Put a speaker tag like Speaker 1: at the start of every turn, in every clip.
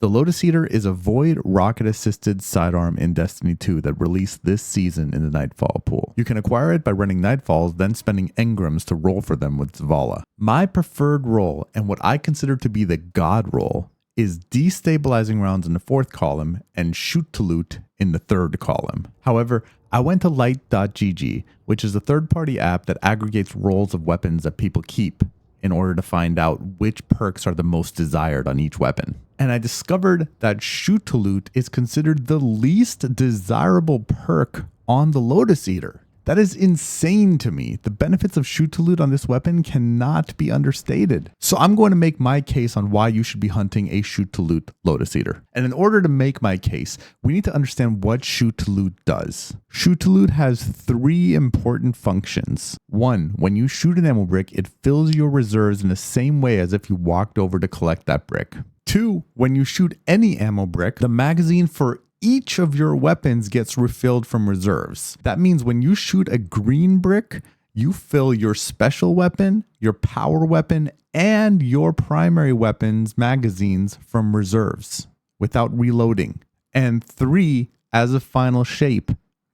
Speaker 1: The Lotus-Eater is a void rocket-assisted sidearm in Destiny 2 that released this season in the Nightfall pool. You can acquire it by running Nightfalls, then spending engrams to roll for them with Zavala. My preferred role, and what I consider to be the god role, is destabilizing rounds in the 4th column and shoot to loot in the 3rd column. However, I went to light.gg, which is a third-party app that aggregates rolls of weapons that people keep in order to find out which perks are the most desired on each weapon. And I discovered that shoot to loot is considered the least desirable perk on the Lotus-Eater. That is insane to me. The benefits of shoot to loot on this weapon cannot be understated. So I'm going to make my case on why you should be hunting a shoot to loot Lotus-Eater. And in order to make my case, we need to understand what shoot to loot does. Shoot to loot has 3 important functions. 1, when you shoot an ammo brick, it fills your reserves in the same way as if you walked over to collect that brick. 2, when you shoot any ammo brick, the magazine for each of your weapons gets refilled from reserves. That means when you shoot a green brick, you fill your special weapon, your power weapon, and your primary weapons magazines from reserves without reloading. And 3, as a final shape,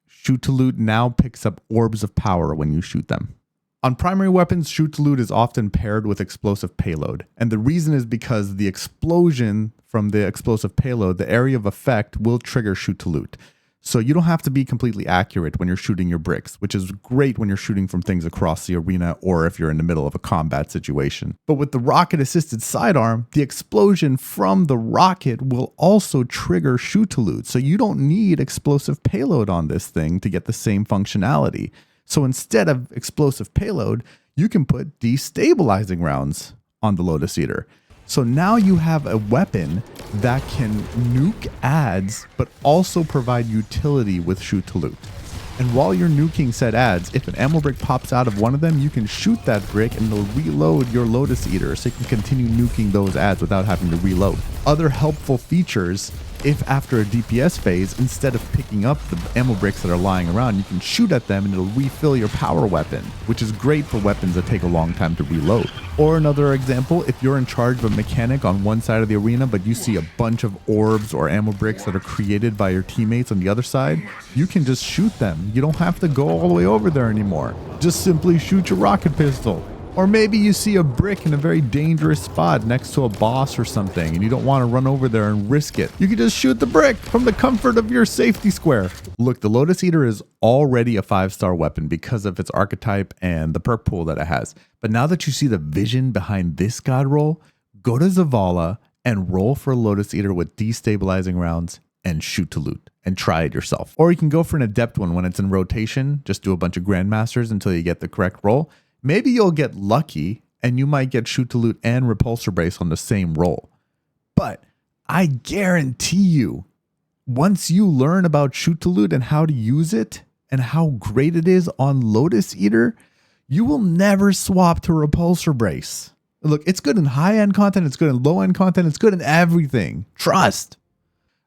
Speaker 1: shoot to loot now picks up orbs of power when you shoot them. On primary weapons, shoot to loot is often paired with explosive payload. And the reason is because the explosion from the explosive payload, the area of effect, will trigger shoot to loot. So you don't have to be completely accurate when you're shooting your bricks, which is great when you're shooting from things across the arena or if you're in the middle of a combat situation. But with the rocket-assisted sidearm, the explosion from the rocket will also trigger shoot to loot. So you don't need explosive payload on this thing to get the same functionality. So instead of explosive payload, you can put destabilizing rounds on the Lotus-Eater. So now you have a weapon that can nuke adds, but also provide utility with shoot to loot. And while you're nuking said adds, if an ammo brick pops out of one of them, you can shoot that brick and it'll reload your Lotus-Eater so you can continue nuking those adds without having to reload. Other helpful features, if after a DPS phase, instead of picking up the ammo bricks that are lying around, you can shoot at them and it'll refill your power weapon, which is great for weapons that take a long time to reload. Or another example, if you're in charge of a mechanic on one side of the arena, but you see a bunch of orbs or ammo bricks that are created by your teammates on the other side, you can just shoot them. You don't have to go all the way over there anymore. Just simply shoot your rocket pistol. Or maybe you see a brick in a very dangerous spot next to a boss or something and you don't want to run over there and risk it. You can just shoot the brick from the comfort of your safety square. Look, the Lotus-Eater is already a 5-star weapon because of its archetype and the perk pool that it has. But now that you see the vision behind this god roll, go to Zavala and roll for a Lotus-Eater with destabilizing rounds and shoot to loot and try it yourself. Or you can go for an adept one when it's in rotation. Just do a bunch of grandmasters until you get the correct roll. Maybe you'll get lucky and you might get shoot to loot and repulsor brace on the same roll. But I guarantee you, once you learn about shoot to loot and how to use it and how great it is on Lotus-Eater, you will never swap to repulsor brace. Look, it's good in high-end content, it's good in low-end content, it's good in everything. Trust.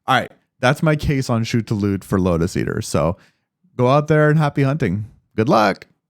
Speaker 1: All right, that's my case on shoot to loot for Lotus-Eater. So go out there and happy hunting. Good luck.